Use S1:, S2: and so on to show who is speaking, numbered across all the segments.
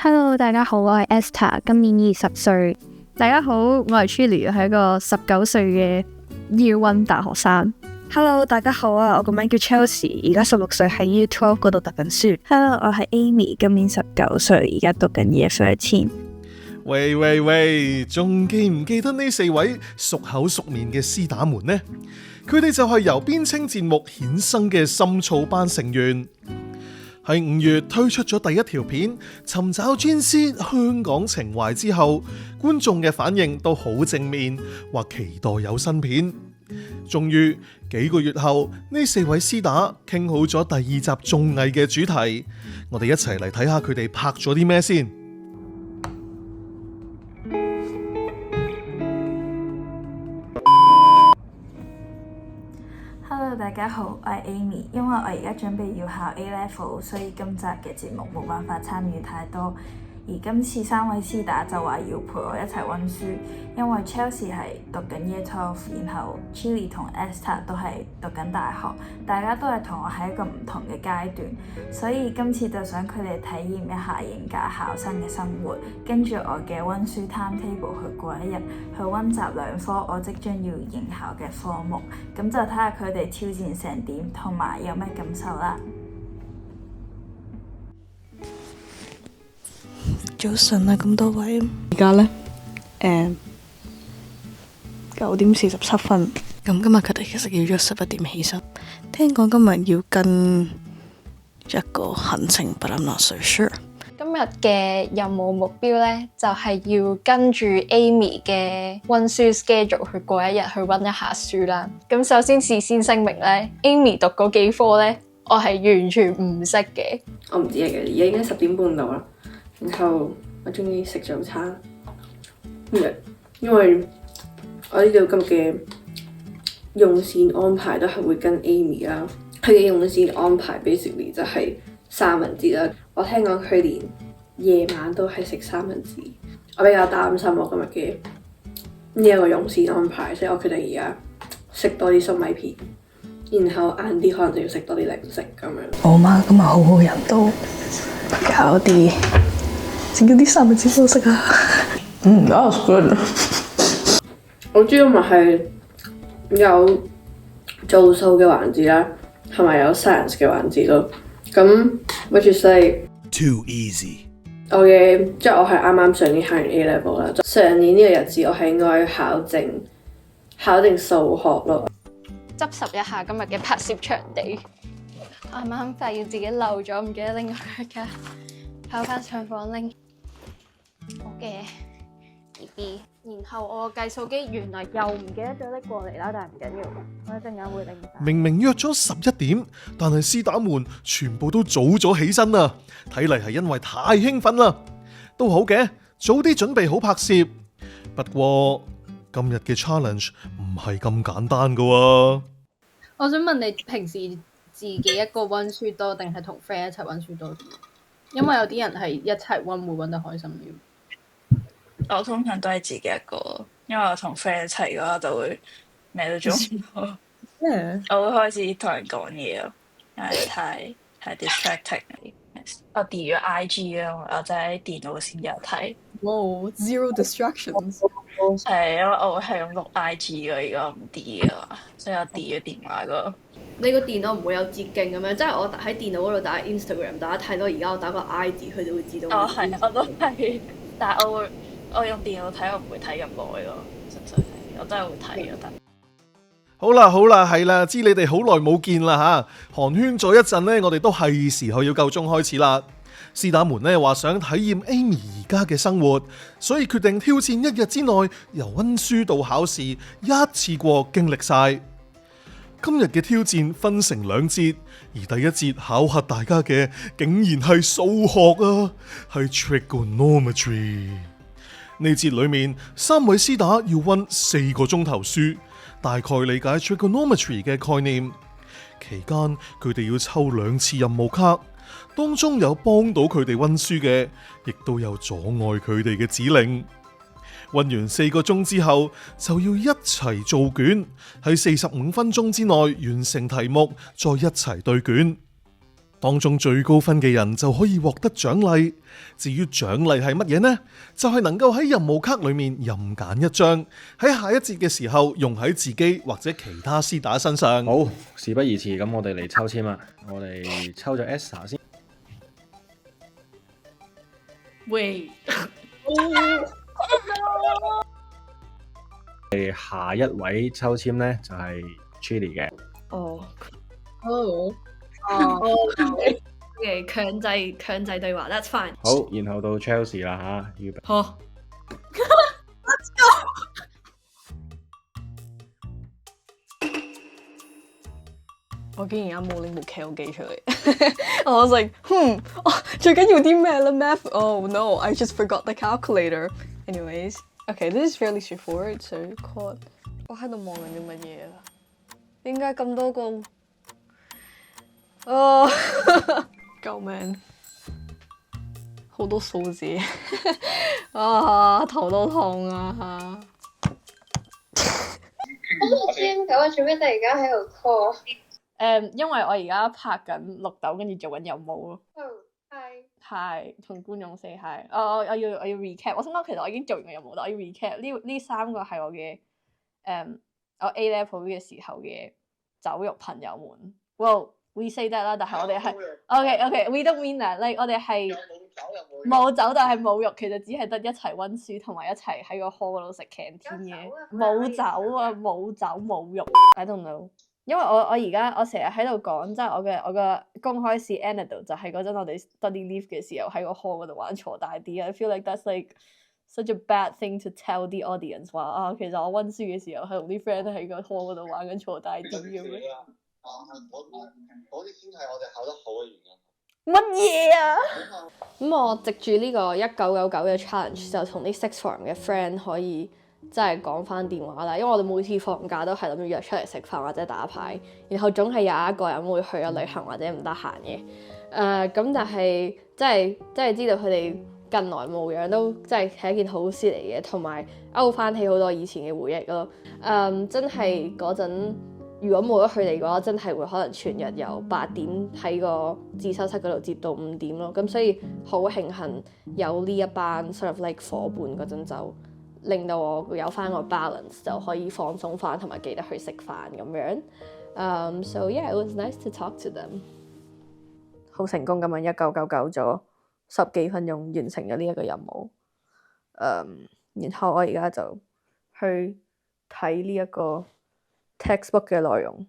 S1: Hello，大家好，我係 Esther，今年20歲。大家好，我係 Chilly，係一個19歲嘅 Year One 大學生。
S2: Hello，大家好啊，我個名叫 Chelsea，而家16歲喺 Year 12嗰度讀緊書。
S3: Hello，我係 Amy，今年19歲，而家讀緊 Year 13。
S4: 喂，仲記唔記得呢4位熟口熟面嘅絲打們呢？佢哋就係由邊青節目衍生嘅深造班成員。喺5月推出咗第一條片《尋找專師香港情懷》之後，觀眾嘅反應都好正面，話期待有新片。終於幾個月後，呢4位絲打傾好咗第2集綜藝嘅主題，我哋一齊嚟睇下佢哋拍咗啲咩先。
S3: Hello，大家好，我係 Amy。因為我而家準備要考 A Level，所以今集嘅節目冇辦法參與太多。而今次3位絲打就話要陪我一齊溫書，因為 Chelsea 係讀緊 Year 12，然後 Chilly 同 Esther 都係讀緊大學，大家都係同我喺一個唔同嘅階段，所以今次就想佢哋體驗一下應屆考生嘅生活，跟住我嘅溫書 timetable 去過一日，去溫習2科我即將要應考嘅科目，咁就睇下佢哋挑戰成點，同埋有咩感受啦。
S2: 早晨啊，咁多位，而家呢9點47分。咁今日佢哋其實要咗11點起身，聽講今日要跟一個行程，but I'm not so sure。
S1: 今日嘅任務目標呢，就係要跟住 Amy 嘅溫書 schedule 去過一日去溫一下書啦。咁首先事先聲明呢， Amy 讀嗰幾科呢，我係完全唔識嘅。
S5: 我唔知嘅，而家已經10點半到啦。然後我終於食早餐，因為我呢度今日嘅用膳安排都係會跟 Amy 啦。佢嘅用膳安排 basically 就係三文治啦。我聽講佢連夜晚都係食三文治，我比較擔心我今日嘅呢一個用膳安排，所以我決定而家食多啲粟米片，然後晏啲可能就要食多啲零食咁樣。
S2: 我媽今日好人都搞啲。整咗啲三文治好食啊！That was good。我知道咪係有做數嘅環節啦，同埋有 science 嘅環節咯。咁 which is like
S4: too easy。
S5: 我嘅即係我係啱啱上年考完 A level 啦。上年呢個日子我係應該考定數學咯。
S1: 執拾一下今日嘅拍攝場地，啱啱發現自己漏咗，唔記得拎去㗎，跑翻上房拎。好嘅 BB， 然後我計數機原來又唔記得咗拎過嚟啦，但係唔緊要，我一陣間會拎返。明
S4: 明約咗11點，但係絲打們全部都早咗起身啦，睇嚟係因為太興奮啦。都好嘅，早啲準備好拍攝。不過今日嘅 challenge 唔係咁簡單噶喎。
S6: 我想問你平時自己一個溫書多定係同 friend 一齊溫書多啲？因為有啲人係一齊溫會溫得開心啲。
S7: 我通常都係自己一個，因為我同 friend 一齊嘅話就會咩都做唔到。我會開始同人講嘢咯，因為太 distracting。我 delete 咗 IG 啊，我就喺電腦先有睇。
S6: Zero distractions。
S7: 係因為我會係咁錄 IG 嘅，如果唔 delete 嘅話，所以我 delete 咗電話個。
S8: 你個電腦唔會有捷徑咁樣，即係我喺電腦嗰度打 Instagram，大家睇到而家我打個 ID，佢就會知道。
S7: 係，我都係，但係我用電腦睇，我唔會睇咁耐咯，純粹係我真係會睇咯。
S4: 好啦，係啦，知你哋好耐冇見啦吓，寒暄咗一陣呢，我哋都係時候要夠鐘開始啦。絲打們呢話想體驗 Amy 而家嘅生活，所以決定挑戰1日之內由溫書到考試一次過經歷晒。今日嘅挑戰分成2節，而第一節考核大家嘅竟然係數學啊，係 trigonometry。呢節裏面3位絲打要溫4個鐘頭書，大概理解 trigonometry 嘅概念。期間佢哋要抽2次任務卡，當中有幫到佢哋溫書嘅，亦都有阻礙佢哋嘅指令。溫完4個鐘之後，就要一齊做卷，喺45分鐘之內完成題目，再一齊對卷。當中最高分嘅人就可以獲得獎勵。至於獎勵係乜嘢呢？就係能夠喺任務卡裏面任揀一張，喺下一節嘅時候用喺自己或者其他絲打身上。
S9: 好，事不宜遲，咁我哋嚟抽籤啦。我哋抽咗 Esther 先。
S8: 喂，
S9: 下一位抽籤呢，就係 Chilli 嘅。
S8: 哦
S6: 哦，
S8: 嘅強制對話，that's fine。
S9: 好，然後到 Chelsea 啦嚇，預備。
S8: 好。
S2: 我竟然而家冇拎部 Cal 機出嚟，I was like，最緊要啲咩咧 ？Math？Oh no，I just forgot the calculator. Anyways，okay，this is fairly straightforward. So called，我喺度望緊啲乜嘢啊？點解咁多個？救命！好多數字頭都痛啊！
S1: 我知點解做咩突然間喺度 call？
S2: 因為我而家拍緊綠豆，跟住做緊任務咯。係同觀眾 say hi。我要 recap。我想講其實我已經做完個任務，但我要 recap。呢三個係我嘅我 A level 嘅時候嘅酒肉朋友們。Well we say that 啦，但係我哋係 OK，we don't mean that。like 我哋係冇酒，但係冇肉，其實只係得一齊溫書同埋一齊喺個 hall 嗰度食 canteen 嘅。冇酒啊，冇酒冇肉。I don't know。因為我而家我成日喺度講，即係我嘅公開試 anecdote 就係嗰陣我哋 study leave 嘅時候喺個 hall 嗰度玩鋤大啲。I feel like that's like such a bad thing to tell the audience 話其實我溫書嘅時候係同啲 friend 喺個 hall 嗰度玩緊鋤大啲咁樣。
S10: 嗰啲先係我哋考得好嘅原因。
S2: 乜嘢啊？
S1: 咁我藉住呢個1999嘅 challenge 就同啲 sixth form 嘅 friend 可以即係講翻電話啦，因為我哋每次放假都係諗住約出嚟食飯或者打牌，然後總係有一個人會去咗旅行或者唔得閒嘅。咁但係即係知道佢哋近來無恙都即係一件好事嚟嘅，同埋勾翻起好多以前嘅回憶咯。真係嗰陣如果冇咗佢哋嘅話，真係會可能全日由8點喺個自修室嗰度接到5點咯。咁所以好慶幸有呢一班 sort of like 夥伴嗰陣就令到我有翻個 balance， 就可以放鬆翻同埋記得去食飯咁樣。So yeah, it was nice to talk to them。好成功咁樣1999咗10幾分鐘完成咗呢一個任務。然後我而家就去睇呢一個 textbook 嘅內容。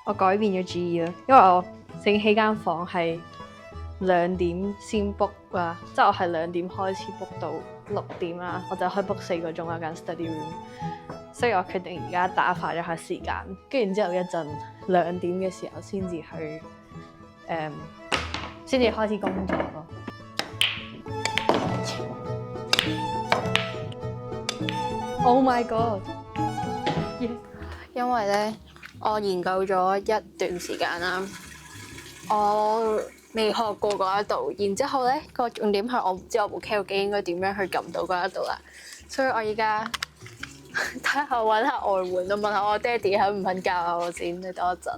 S1: 我改變咗主意啦，因為我整起間房係2點先 book 啦，即係我係2點開始 book 到6點啦，我就可以 book 4個鐘一間 study room， 所以我決定而家打發咗下時間，跟住之後一陣2點嘅時候先至去先至開始工作咯。Oh my god！Yeah. 因為咧，我研究咗一段時間啦，我未學過嗰一度，然之後咧個重點係我唔知我部 Cal 機應該點樣去撳到嗰一度啦，所以我而家睇下揾下外援咯，問下我爹哋肯唔肯教下我先，你等一陣。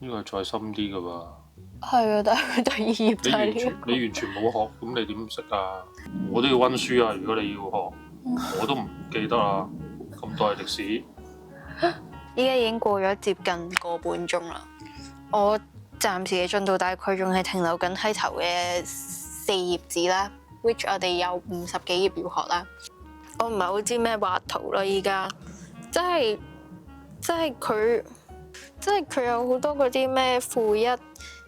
S11: 呢個係再深啲噶噃。
S1: 係啊，但係第二頁就係呢個。
S11: 你完全冇學，咁你點識啊？我都要溫書啊！如果你要學，我都唔記得啦。咁多係歷史。
S1: 依家已經過咗接近個半鐘啦，我暫時嘅進度大概仲係停留緊喺頭嘅4頁紙啦 ，which 我哋有50幾頁要學啦。我唔係好知咩畫圖啦，依家即係佢有好多嗰啲咩-1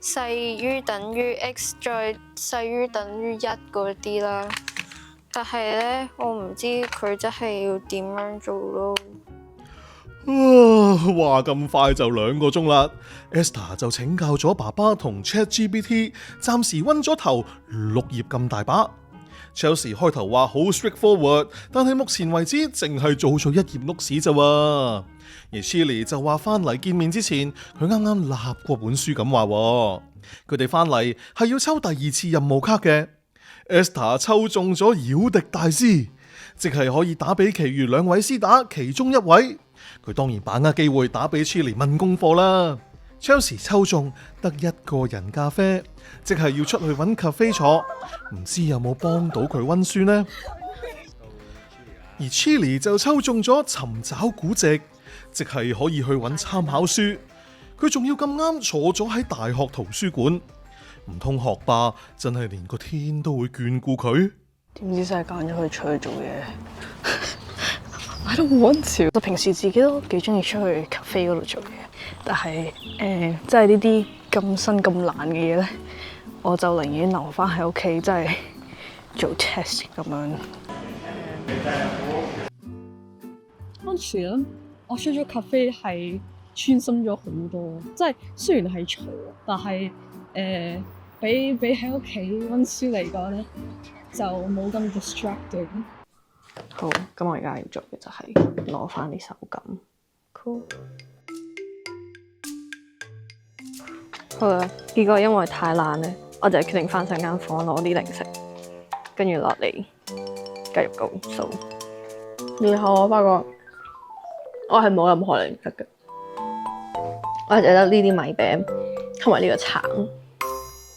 S1: 細於等於 x 再細於等於1嗰啲啦，但係咧我唔知佢真係要點樣做咯。
S4: 話咁快就2個鐘啦 ，Esther 就請教咗爸爸同 ChatGPT， 暫時溫咗頭6頁咁大把。Chelsea 開頭話好 straightforward， 但係目前為止淨係做咗1頁 notes 咋喎。而 Chilli 就話翻嚟見面之前，佢啱啱立過本書咁話，佢哋翻嚟係要抽第2次任務卡嘅。Esther 抽中咗妖敵大師，即係可以打俾其餘2位師打其中1位。佢當然把握機會打俾 Chilli 問功課啦。Chelsea 抽中得一個人咖啡，即係要出去揾咖啡坐，唔知有冇幫到佢溫書呢？而 Chili 就抽中咗尋找古籍，即係可以去揾參考書。佢仲要咁啱坐咗喺大學圖書館，唔通學霸真係連個天都會眷顧佢？
S2: 點知真係揀咗佢出去做嘢？I don't want to。我平時自己都幾中意出去 cafe 嗰度做嘢，但係即係呢啲咁新咁難嘅嘢咧，我就寧願留翻喺屋企，即係做 test 咁樣。
S12: 當時咧，我出咗 cafe 係專心咗好多，即係雖然係嘈，但係比喺屋企温書嚟講咧，就冇咁 distracting。
S2: 好，咁我而家要做嘅就係攞翻啲手感。Cool。好啦，結果因為太懶咧，我就決定翻上間房攞啲零食，跟住落嚟繼續講數。然後我發覺我係冇任何零食嘅，我係淨得呢啲米餅同埋呢個橙，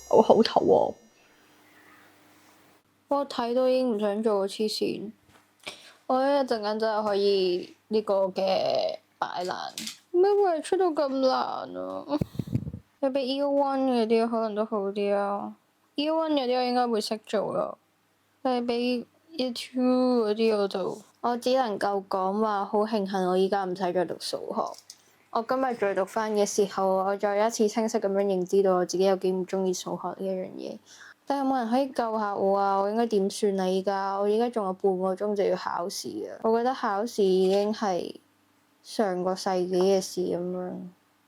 S2: 我好肚餓。
S1: 我睇到已經唔想做黐線。我一陣間真係可以呢個嘅擺爛，咩會出到咁難啊？你俾 Year One 嗰啲可能都好啲啊。Year One 嗰啲我應該會識做咯，但係俾 Year Two 嗰啲我只能夠講話好慶幸我依家唔使再讀數學。我今日再讀翻嘅時候，我再一次清晰咁樣認知到我自己有幾唔中意數學呢一樣嘢。但係有冇人可以救下我啊？我應該點算啊？我依家仲有半個鐘就要考試啊！我覺得考試已經係上個世紀嘅事咁樣。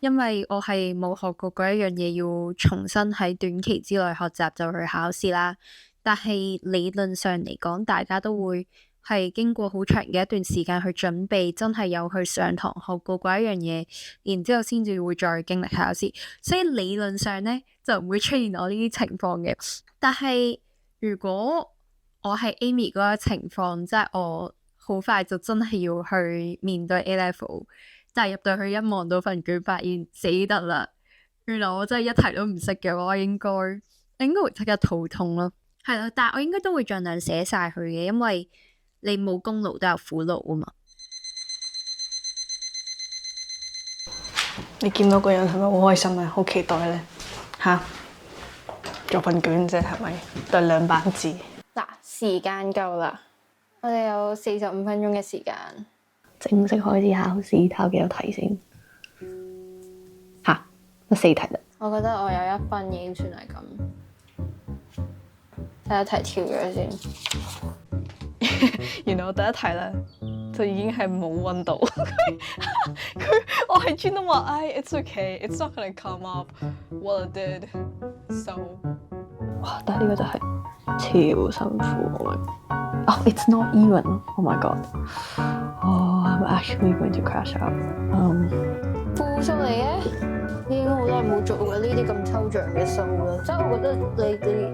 S13: 因為我係冇學過嗰一樣嘢，要重新喺短期之內學習就去考試啦。但係理論上嚟講，大家都會係經過好長嘅一段時間去準備，真係有去上堂學過嗰一樣嘢，然之後先至會再經歷考試。所以理論上呢，就唔會出現我呢啲情況嘅。但係如果我係 Amy 嗰個情況，即係我好快就真係要去面對 A level， 但係入到去一望到份卷，發現死得啦！原來我真係一題都唔識嘅話，應該會即刻肚痛咯。係咯，但係我應該都會盡量寫晒佢嘅，因為你冇功勞都有苦勞啊嘛。
S2: 你見到個人係咪好開心啊？好期待咧嚇！做份卷啫，係咪？對2版字。
S1: 嗱，時間夠啦，我哋有45分鐘嘅時間。
S2: 正式開始考試，睇下幾多題先。嚇，得4題啦。
S1: 我覺得我有1分已經算係咁。第一題跳咗先。
S2: 原來我第一題咧就已經係冇溫度。我係專登話，it's okay, it's not gonna come up. Well, it did. So， 哇！但係呢個就係超辛苦。Oh, it's not even. Oh my god. Oh, I'm actually going to crash out.
S1: 負數嚟嘅，已經好耐冇做過呢啲咁抽象嘅數啦。即係我覺得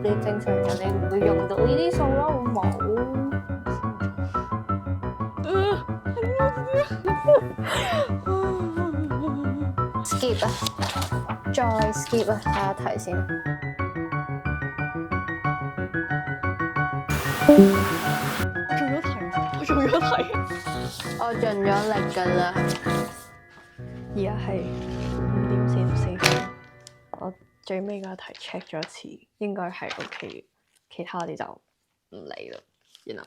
S1: 你正常人你唔會用到呢啲數啦，好冇？skip 啊，再 skip 啊，下一題先。
S2: 我做咗題，
S1: 我盡咗力㗎啦。
S2: 而家係5點44分，我最尾嗰題 check 咗一次，應該係 OK 嘅，其他啲就唔理啦。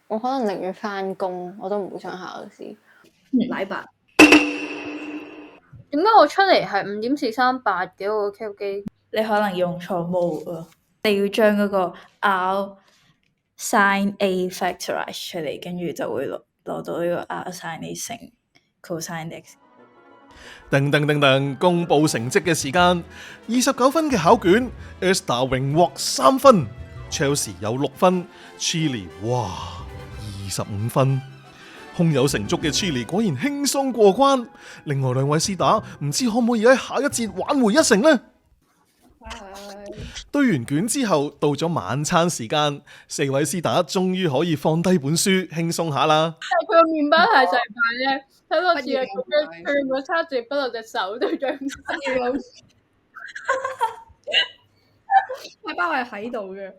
S1: 我可能寧願返工，我都唔會想考試。
S8: 禮拜
S6: 點解我出嚟係5點438嘅我個 Q 機？
S3: 你可能用錯 mode 啊！你要將嗰個 R sin A factorize 出嚟，跟住就會攞到呢個 R sin A 乘 cosine X。
S4: 噔，公佈成績嘅時間，29分嘅考卷 ，Esther 榮獲3分 ，Chelsea 有6分 ，Chili 哇25分。胸有成竹嘅 Chili 果然輕鬆過關。另外2位師打唔知可唔可以喺下一節挽回1成呢？堆完卷之後，到咗晚餐時間，4位絲打終於可以放低本書，輕鬆下啦。
S6: 但係佢個麵包係成塊咧，睇落似係佢個叉住不落隻手都張咁。
S8: 塊包係喺度嘅。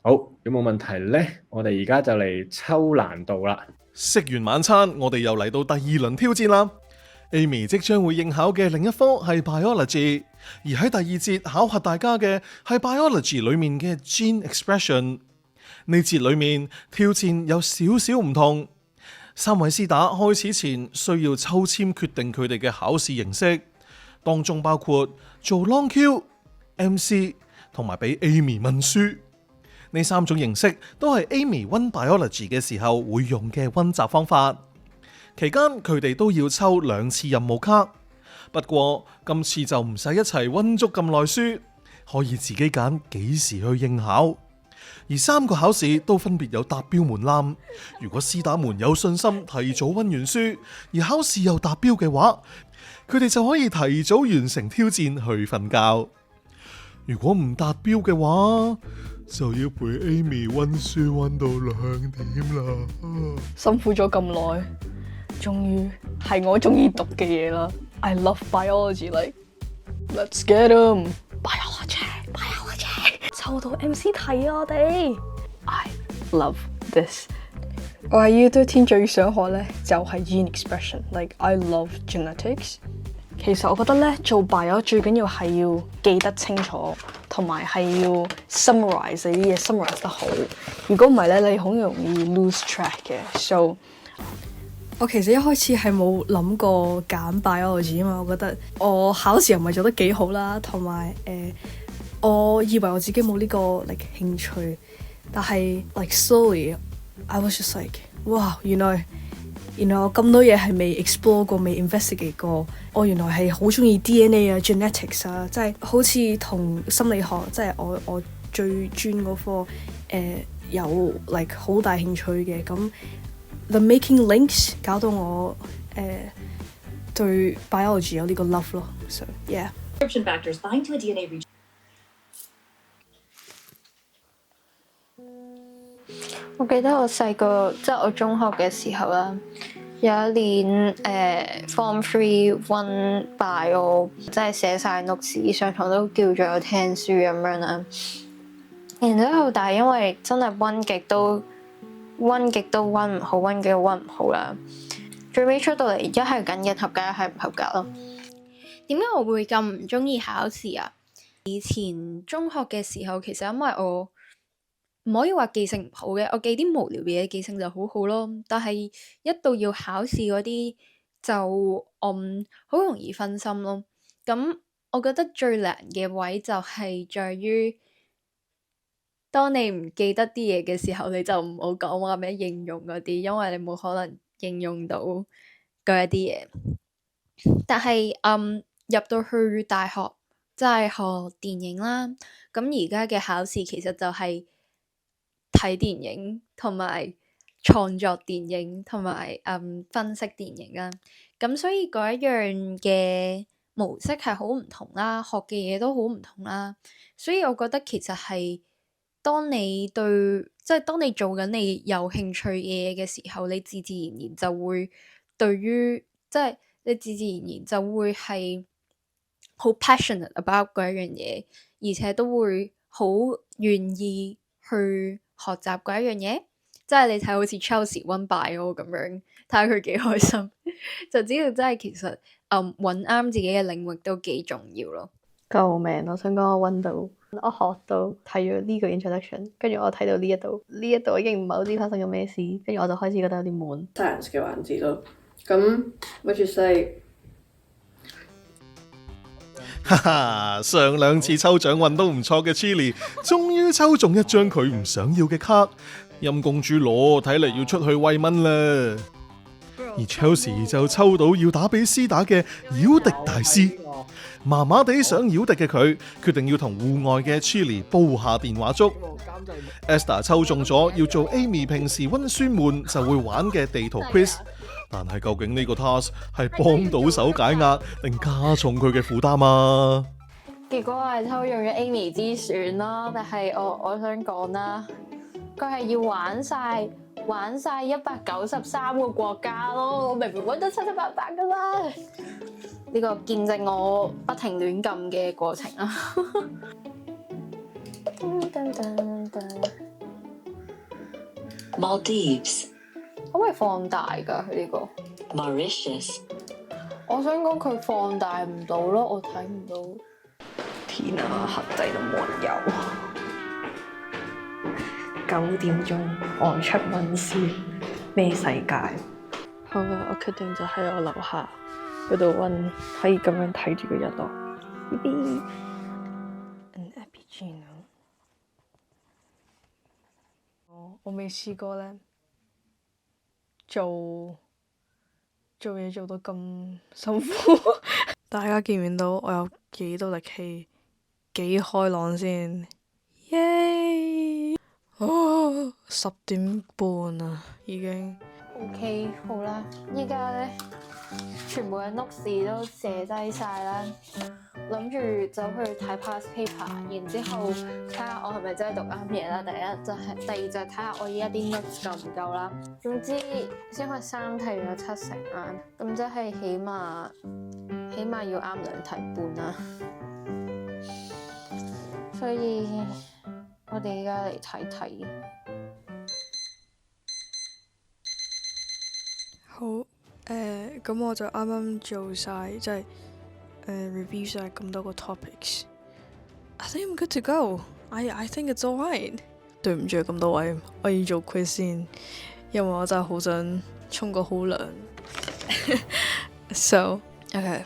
S9: 好，有冇問題呢？我哋而家就嚟抽難度啦。
S4: 食完晚餐，我哋又嚟到第二輪挑戰啦。Amy 即將會應考嘅另一科係 biology， 而喺第二節考核大家嘅係 biology 裏面嘅 gene expression。呢節裏面挑戰有少少唔同，3位絲打開始前需要抽籤決定佢哋嘅考試形式，當中包括做 long Q、MC 同埋俾 Amy 問書。呢3種形式都係 Amy 溫 biology 嘅時候會用嘅溫習方法。期間佢哋都要抽2次任務卡，不過今次就唔使一齊溫足咁耐書，可以自己揀幾時去應考。而3個考試都分別有達標門檻，如果絲打們有信心提早溫完書，而考試又達標嘅話，佢哋就可以提早完成挑戰去瞓覺。如果唔達標嘅話，就要陪 Amy 溫書溫到2點啦。
S2: 辛苦咗咁耐，終於係我中意讀嘅嘢啦。I love biology, like let's get 'em biology。抽到 MC 題啊！我哋 I love this。我喺 U 天最想學咧就係 gene expression，like I love genetics。其實我覺得咧做 bio 最緊要係要記得清楚，同埋係要 summarize 啲嘢 summarize 得好。如果唔係咧，你好容易 lose track 嘅。So 我其實一開始係冇諗過揀 biology 啊嘛，我覺得我考試又唔係做得幾好啦，同埋我以為我自己冇呢個興趣，但係slowly I was just like， 哇，原來我咁多嘢係未 explore 過，未 investigate 過。我原來係好中意 DNA 啊 genetics 啊，即係好似同心理學，即係我最專嗰科有好大興趣嘅。咁 the making links 搞到我對 biology 有呢個 love 咯。So yeah。factors bind to a DNA region。
S13: 我記得我細個，即係我中學嘅時候啦，有一年Form 3溫 bio， 即係寫晒 notes， 上堂都叫咗我聽書咁樣啦。然之後，但係因為真係溫極都溫唔好，溫極都溫唔好啦。最尾出到嚟，一係緊嘅合格，一係唔合格咯。
S1: 點解我會咁唔中意考試啊？以前中學嘅時候，其實因為我唔可以話記性唔好嘅，我記啲無聊嘅嘢記性就好好咯。但係一到要考試嗰啲就好容易分心咯。咁我覺得最難嘅位就係在於，當你唔記得啲嘢嘅時候，你就唔好講話咩應用嗰啲，因為你冇可能應用到嗰一啲嘢。但係入到去大學，即係學電影啦。咁而家嘅考試其實就係睇電影同埋創作電影同埋分析電影啦，咁所以嗰一樣嘅模式係好唔同啦，學嘅嘢都好唔同啦，所以我覺得其實係當你做緊你有興趣嘅嘢嘅時候，你自自然然就會對於你自自然然就會係好 passionate about 嗰一樣嘢，而且都會好願意去學習嗰一樣嘢，即係你睇好似 Chelsea 溫 bio 咁樣，睇下佢幾開心，就知道真係其實揾啱自己嘅領域都幾重要咯。
S2: 救命！我想講我溫到，我學到睇咗呢個 introduction， 跟住我睇到呢一度我已經唔係好知發生咗咩事，跟住我就開始覺得有啲悶。
S5: Science 嘅環節咯，咁 which is like
S4: 哈哈，上2次抽獎運都唔錯嘅 Chili， 終於抽中一張佢唔想要嘅卡，陰公豬攞睇嚟要出去餵蚊啦。而 Chelsea 就抽到要打俾絲打嘅妖敵大師。麻麻地想擾敵嘅佢，決定要同戶外嘅 Chili 煲下電話粥。Esther 抽中咗要做 Amy 平時温書悶就會玩嘅地圖 quiz， 但係究竟呢個 task 係幫到手解壓定加重佢嘅負擔啊？
S1: 結果我係抽中咗 Amy 之選咯，但係我想講啦，佢係要玩晒193個國家咯，我明明揾得七七八八噶啦，呢個見證我不停亂撳嘅過程啊！Maldives 可唔可以放大㗎佢呢個
S14: Mauritius
S1: 我想講佢放大唔到咯，我睇唔到。
S2: 天啊，黑仔都冇人有。9點鐘外出温書，咩世界？好啦，我決定就喺我樓下嗰度温，可以咁樣睇住個日落。An Appuccino。我未試過咧，做嘢做到咁辛苦。大家見唔見到我有幾多力氣？幾開朗先，耶！哦，10點半啊，已經。
S1: OK， 好啦，依家咧全部嘅 notes 都寫低晒啦，諗住走去睇 past paper， 然之後睇下我係咪真係讀啱嘢啦。第二就係睇下我依家啲 notes 夠唔夠啦。總之，因為3題有7成啊，咁即係起碼要啱2題半啦。所以我哋而家嚟睇睇。
S2: 好，咁我就啱啱做晒，即係review 晒咁多個 topics。I think I'm good to go. I think it's alright。對唔住咁多位，我要做 quiz 先，因為我真係好想沖個好涼。So, okay.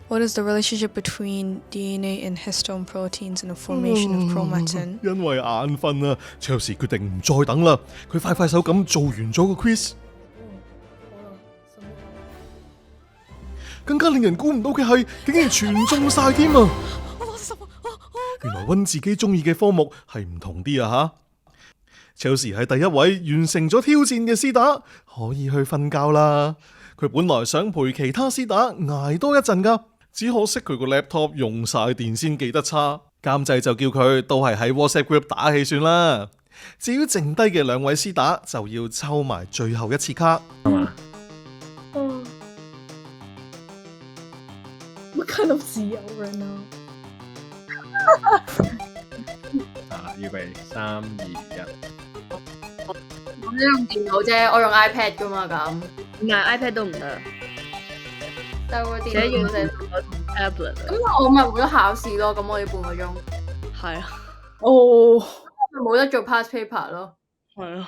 S2: What is the relationship between DNA and histone proteins in the formation of chromatin？
S4: 因為眼瞓啊，Chelsea決定唔再等啦，佢快手咁做完咗個 quiz。更加令人估唔到嘅係，竟然全中晒添啊！原來温自己中意嘅科目係唔同啲啊吓。Chelsea 係第一位完成咗挑戰嘅絲打，可以去瞓覺啦。佢本來想陪其他絲打捱多一陣噶。只可惜佢個 laptop 用晒電先記得叉，監製就叫佢都係喺 WhatsApp group 打氣算啦。至於剩低嘅2位絲打就要抽埋最後一次卡。
S2: What kind of 自由 right now？
S9: 預備3、2、1。
S6: 我都用電腦啫，我用 iPad 噶嘛咁。
S12: 唔係 iPad 都唔得。
S1: 但係個電腦要寫
S12: tablet。
S6: 咁我咪冇得考試咯，咁我要半個鐘。
S12: 係啊。
S2: 哦。
S6: 冇得做 past paper 咯。
S12: 係啊。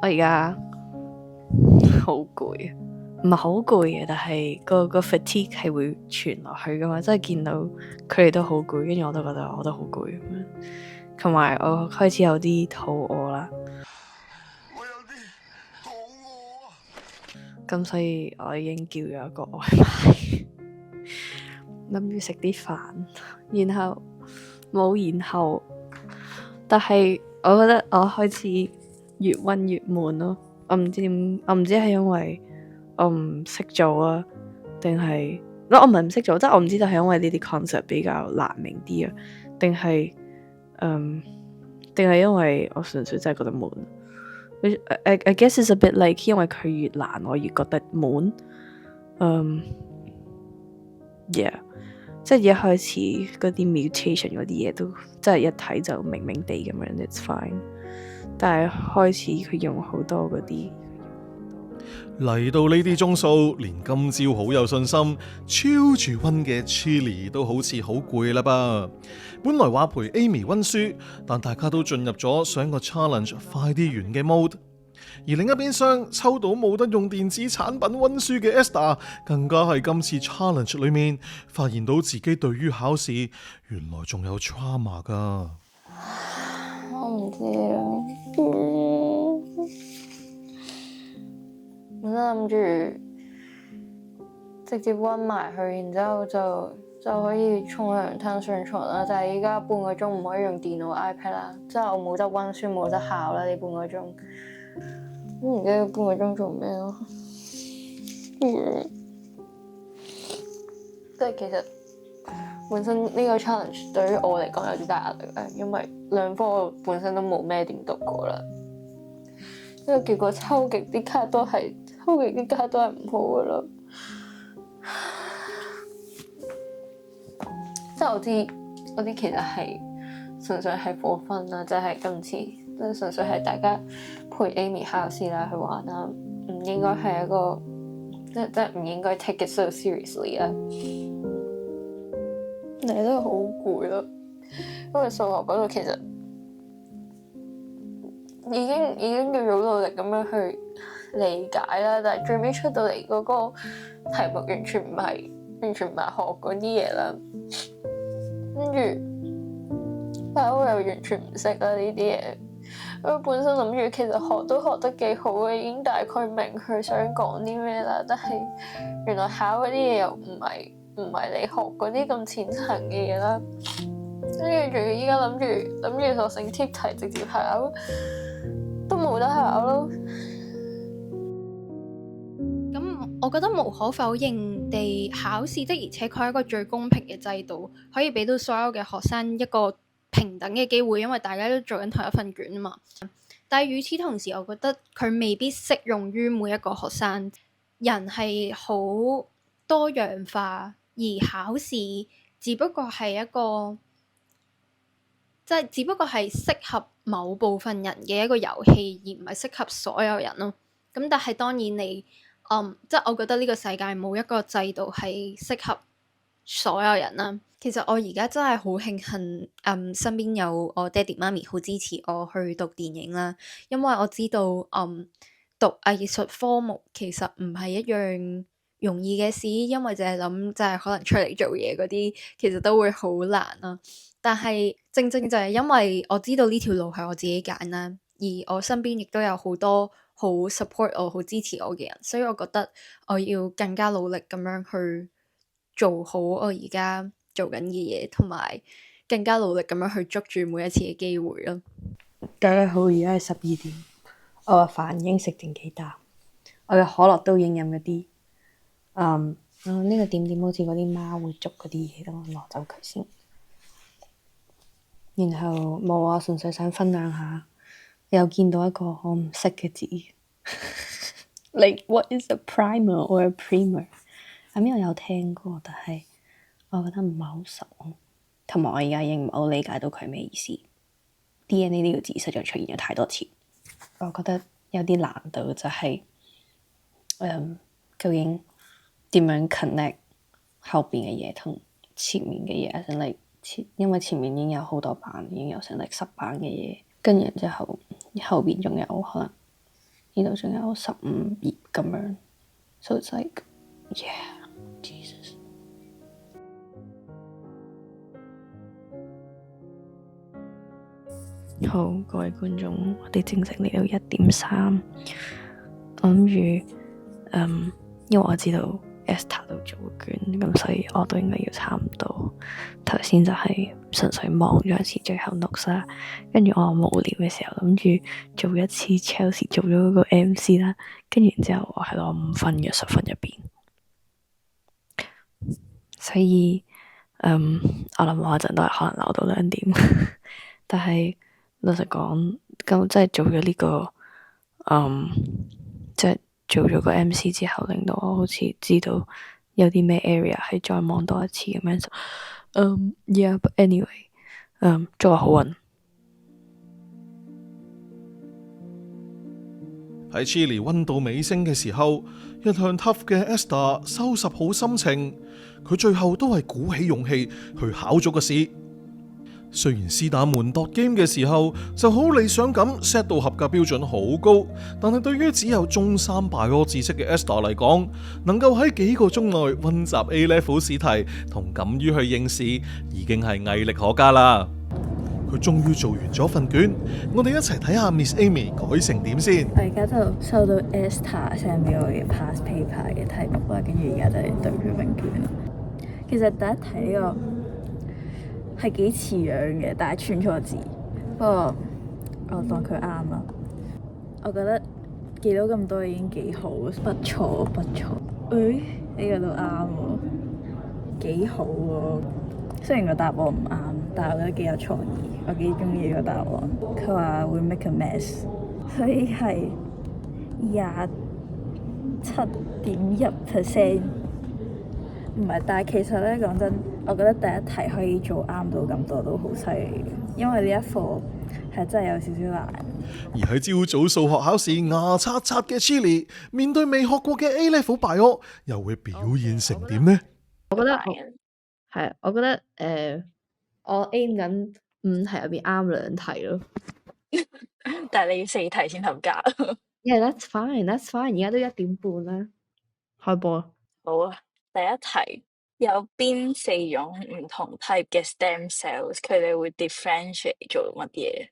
S2: 我而家好攰，唔係好攰嘅，但係個 fatigue 係會傳落去噶嘛，即係見到佢哋都好攰，跟住我都覺得我都好攰咁樣，同埋我開始有啲肚餓啦。我有啲肚餓啊！咁所以我已經叫咗一個外賣，諗住食啲飯，然後，但係我覺得我開始越溫越悶咯，我唔知係因為我唔識做啊，定係我唔係唔識做，即係我唔知道係因為呢啲 concept 比較難明啲啊，定係因為我純粹真係覺得悶。I guess it's a bit like 因為佢越難，我越覺得悶。Yeah， 即係一開始嗰啲 mutation 嗰啲嘢都真係一睇就明明地咁樣 ，it's fine。但係開始佢用好多嗰啲
S4: 嚟到呢啲鐘數，連今朝好有信心超住溫嘅 Chili 都好似好攰啦噃。本來話陪 Amy 溫書，但大家都進入咗想個 challenge 快啲完嘅 mode。而另一邊廂抽到冇得用電子產品溫書嘅 Esther， 更加係今次 challenge 裏面發現到自己對於考試原來仲有 trauma 噶。
S1: 我唔知啊。本身諗住直接溫埋去，然之後就可以沖涼攤上床啦。但係依家半個鐘唔可以用電腦 iPad 啦，即係我冇得溫書冇得考啦呢半個鐘。唔記得半個鐘做咩咯？即係其實本身呢個 challenge 對於我嚟講有啲大壓力咧，因為兩科我本身都冇咩點讀過啦。因為結果抽極啲卡都係唔好噶啦。即係我知其實係純粹係課分啦，即係今次即係純粹係大家陪 Amy 考試啦去玩啦，唔應該係一個即係唔應該 take it so seriously 啦。你都好攰咯，因為數學嗰度其實已經要好努力咁樣去理解啦，但係最尾出到嚟嗰個題目完全唔係學嗰啲嘢啦，跟住但係我又完全唔識啦呢啲嘢。我本身諗住其實學都學得幾好嘅，已經大概明佢想講啲咩啦，但係原來考嗰啲嘢又唔係你學嗰啲咁淺層嘅嘢啦，跟住仲要依家諗住索性貼題直接考，都冇得考咯。
S13: 咁我覺得無可否認地，考試的而且確係一個最公平嘅制度，可以俾到所有嘅學生一個平等嘅機會，因為大家都做緊同一份卷啊嘛。但係與此同時，我覺得佢未必適用於每一個學生。人係好多樣化，而考試只不過係一個只不過係適合某部分人嘅一個遊戲，而唔係適合所有人咯。咁但係當然你即係我覺得呢個世界冇一個制度係適合所有人啦。其實我而家真係好慶幸，身邊有我爹哋媽咪好支持我去讀電影啦，因為我知道讀藝術科目其實唔係一樣容易嘅事，因為淨係諗就係可能出嚟做嘢嗰啲，其實都會好難啦。但係正正就係因為我知道呢條路係我自己揀啦，而我身邊亦都有好多好 support 我、好支持我嘅人，所以我覺得我要更加努力咁樣去做好我而家做緊嘅嘢，同埋更加努力咁樣去捉住每一次嘅機會咯。
S14: 大家好，而家係12點，我嘅飯已經食剩幾啖，我嘅可樂都已經飲咗啲。呢個點點好似嗰啲貓會捉嗰啲嘢，等我攞走佢先。然後冇啊，純粹想分享下，又見到一個我唔識嘅字，like what is a primer or a primer？ 我有聽過，但係我覺得唔係好熟，同埋我而家已經唔係好理解到佢係咩意思。DNA 呢個字實在出現咗太多次，我覺得有啲難度，就係究竟點樣 connect 後邊嘅嘢同前面嘅嘢，因為前面已經有好多版，已經有成10版嘅嘢，跟住之後後邊仲有可能呢度仲有15頁咁樣 ，so it's like yeah Jesus。好，各位觀眾，我哋正式嚟到1:3，我諗住因為我知道 Esther 都做卷，咁所以我都應該要差唔多。頭先就係純粹望咗一次最後 notes 啦，跟住我無聊嘅時候諗住做一次 Chelsea 做咗嗰個 MC 啦，跟住然之後我係攞5分嘅10分入邊，所以我諗我一陣都係可能留到2點，但係老實講，咁即係做咗呢個即係做咗個 MC 之後，令到我好似知道有啲咩 area 係再望多一次咁樣。Yeah，but anyway，祝我好運。
S4: 喺 Chile 溫度尾聲嘅時候，一向 tough 嘅 Esther 收拾好心情，佢最後都係鼓起勇氣去考咗個試。雖然師打門度 game 嘅時候就好理想咁 set 到合格標準好高，但係對於只有中3 bio 知識嘅 Esther 嚟講，能夠喺幾個鐘內溫習 A level 試題同敢於去應試，已經係毅力可嘉啦。佢終於做完咗份卷，我哋一齊睇下 Miss Amy 改成點先。
S3: 我而家就收到 Esther send 俾我嘅 past paper 嘅題目啦，跟住而家就嚟對佢份卷啦。其實第一題呢個係幾似樣嘅，但係串錯字。不過我當佢啱啦。我覺得記到咁多已經幾好，不錯不錯。呢個都啱喎，幾好喎。雖然個答案唔啱，但係我覺得幾有創意，我幾中意呢個答案。佢話會 make a mess，所以係27.1%。唔係，但係其實咧講真，我覺得第一題可以做啱到咁多都好犀利，因為呢一課係真係有少少難。
S4: 而喺朝早數學考試牙刷刷嘅 Chili 面對未學過嘅 A Level Bio，又會表現成點呢？
S14: 我覺得我 aim 緊5題入邊啱2題咯。
S7: 但係你要4題先合格。
S14: Yeah, that's fine, that's fine。而家都1點半啦，開波啦。
S7: 好啊，第一題有邊4種唔同 type 嘅 stem cells， 佢哋會 differentiate 做乜嘢？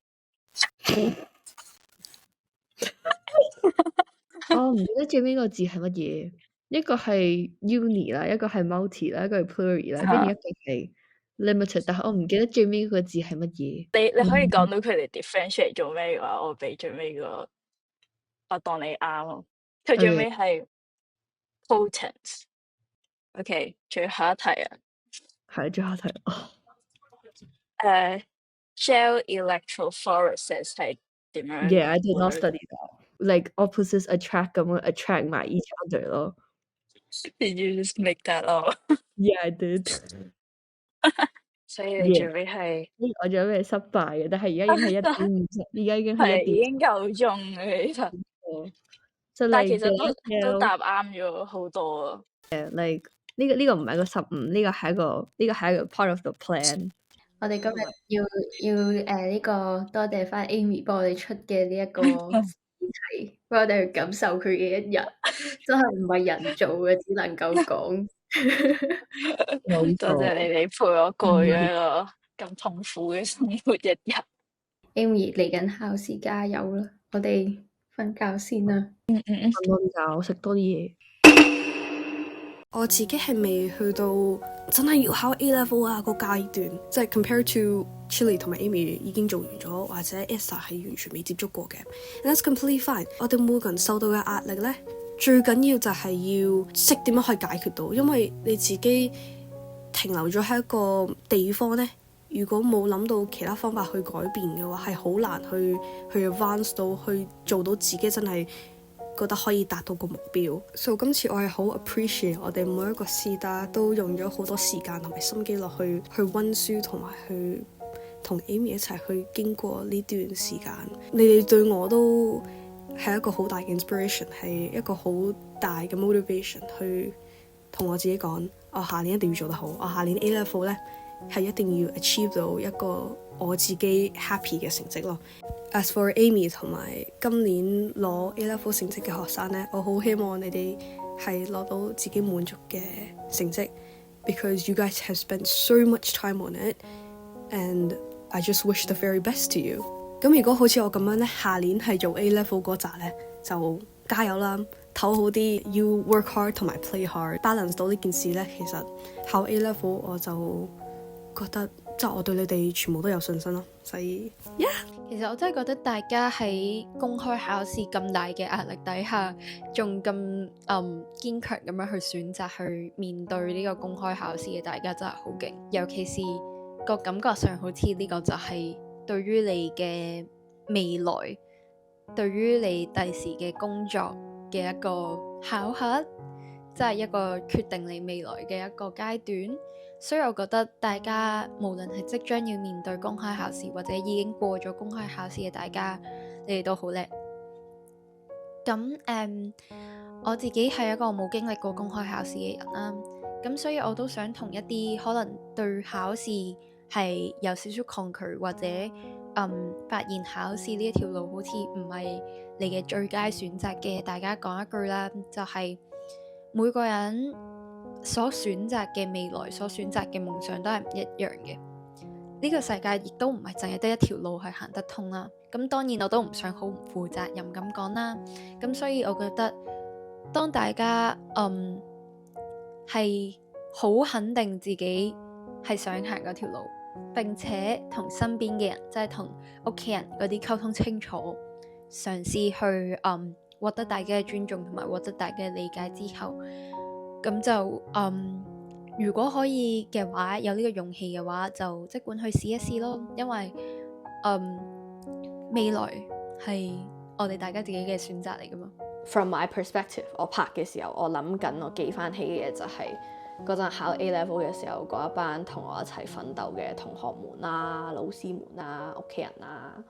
S14: 我唔記得最尾個字係乜嘢，一個係 uni 啦，一個係 multi 啦，一個係 pluri 啦，跟住一個係 limited，但係我唔記得最尾個字係乜嘢。
S7: 你可以講到佢哋 differentiate 做咩嘅話，我俾最尾個，我當你啱咯。佢最尾係 potent。OK， 最後一題啊。
S14: 係最後一題。
S7: Gel electrophoresis 係點樣
S14: ？Yeah, I did not study that. Like opposites attract 咁樣 attract 埋 each other 咯。
S7: Did you just make that up?
S14: Yeah, I did.
S7: 所以你最尾係
S14: 我最尾係失敗嘅，但係而家已經係1.50，而家已經係
S7: 已經夠鐘嘅其實。但係其實都答啱咗好多啊。
S14: Like 呢個唔係個15，呢個係一個 part of the plan。
S1: 我哋今日要呢個多謝翻 Amy 幫我哋出嘅呢一個試題，幫我哋去感受佢嘅一日，真係唔係人做嘅，只能夠講。
S7: 多謝你哋陪我過咗一個咁痛苦嘅生活一日。
S1: Amy 嚟緊考試加油啦！我哋瞓覺先啦。
S14: 瞓多啲覺，食多啲嘢。
S15: 我自己係未去到真係要考 A level 啊個階段，即係 compare to Chili 同埋 Amy 已經做完咗，或者 Esther 係完全未接觸過嘅。And that's completely fine。我哋每個人受到嘅壓力呢，最緊要就係要識點樣去解決到，因為你自己停留咗喺一個地方呢，如果冇諗到其他方法去改變嘅話，係好難去 advance 到去做到自己真係覺得可以達到個目標。So 今次我係好 appreciate 我哋每一個師打都用咗好多時間同埋心機落去溫書，同埋去同 Amy 一齊去經過呢段時間。你哋對我都係一個好大嘅 inspiration， 係一個好大嘅 motivation 去同我自己講，我下年一定要做得好，我下年 A level 呢係一定要 achieve 到一個我自己 happy 嘅成績咯。As for Amy 同埋今年攞 A level 成績嘅學生呢，我好希望你哋係攞到自己滿足嘅成績 ，because you guys have spent so much time on it and I just wish the very best to you。咁如果好似我咁樣呢，下年係做 A level 嗰紮呢，就加油啦，唞好啲，要 work hard 同埋 play hard，balance 到呢件事呢。其實考 A level 我就覺得即係我對你哋全部都有信心咯，所以 yeah。
S13: 其實我真係覺得大家喺公開考試咁大嘅壓力底下，仲咁堅強咁樣去選擇去面對呢個公開考試嘅大家真係好勁，尤其是個感覺上好似呢個就係對於你嘅未來，對於你第時嘅工作嘅一個考核，即係一個決定你未來嘅一個階段。所以我覺得大家無論係即將要面對公開考試，或者已經過咗公開考試嘅大家，你哋都好叻。咁我自己係一個冇經歷過公開考試嘅人啦，咁所以我都想同一啲可能對考試係有少少抗拒，或者發現考試呢一條路好似唔係你嘅最佳選擇嘅大家講一句啦，就係每個人所選擇嘅未來，所選擇嘅夢想都係唔一樣嘅。呢個世界亦都唔係淨係得一條路係行得通啦。咁當然我都唔想好唔負責任咁講啦。咁所以我覺得當大家係好肯定自己係想行嗰條路，並且同身邊嘅人，即係同屋企人嗰啲溝通清楚，嘗試去獲得大家嘅尊重同埋獲得大家嘅理解之後，咁就如果可以嘅話，有呢個勇氣嘅話，就即管去試一試咯。因為未來係我哋大家自己嘅選擇嚟噶嘛。
S16: From my perspective， 我拍嘅時候，我諗緊，我記翻起嘅嘢就係嗰陣考 A level 嘅時候，嗰一班同我一齊奮鬥嘅同學們啦、老師們啦、屋企人啦。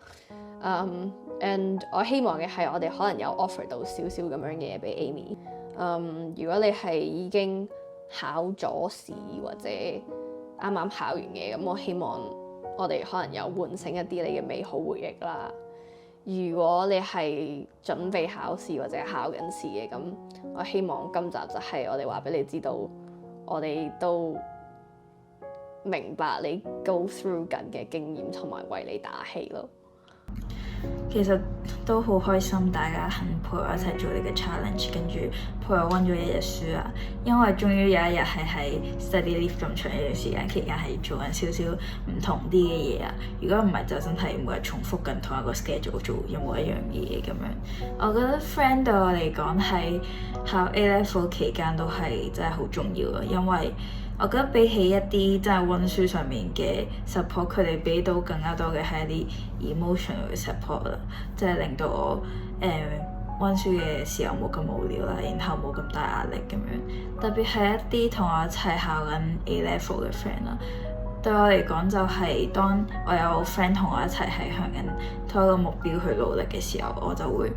S16: And 我希望嘅係我哋可能有 offer 到少少咁樣嘅嘢俾 Amy。如果你係已經考咗試或者啱啱考完嘅，咁我希望我哋可能有喚醒一啲你嘅美好回憶啦。如果你係準備考試或者考緊試嘅，咁我希望今集就係我哋話俾你知道，我哋都明白你 go through 緊嘅經驗，同埋為你打氣咯。
S3: 其實都好開心，大家肯陪我一齊做呢個 challenge， 跟住陪我溫咗一日書啊！因為終於有一日係喺 study leave 咁長一段時間期間係做緊少少唔同啲嘅嘢啊！如果唔係就真係每日重複緊同一個 schedule 做一模一樣嘅嘢咁樣。我覺得 friend 對我嚟講喺考 A level 期間都係真係好重要啊，因為我覺得比起一啲真係溫書上面嘅 support， 佢哋俾到更加多嘅係一啲 emotional 嘅 support 啦，即係令到我溫書嘅時候冇咁無聊啦，然後冇咁大壓力咁樣。特別係一啲同我一齊考緊 A level 嘅 friend 啦，對我嚟講就係當我有 friend 同我一齊係向緊同一個目標去努力嘅時候，我就會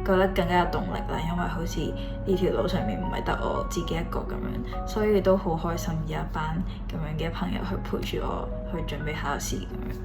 S3: 覺得更加有動力啦，因為好似呢條路上面唔係得我自己一個咁樣，所以都好開心有一班咁樣嘅朋友去陪住我去準備考試咁樣。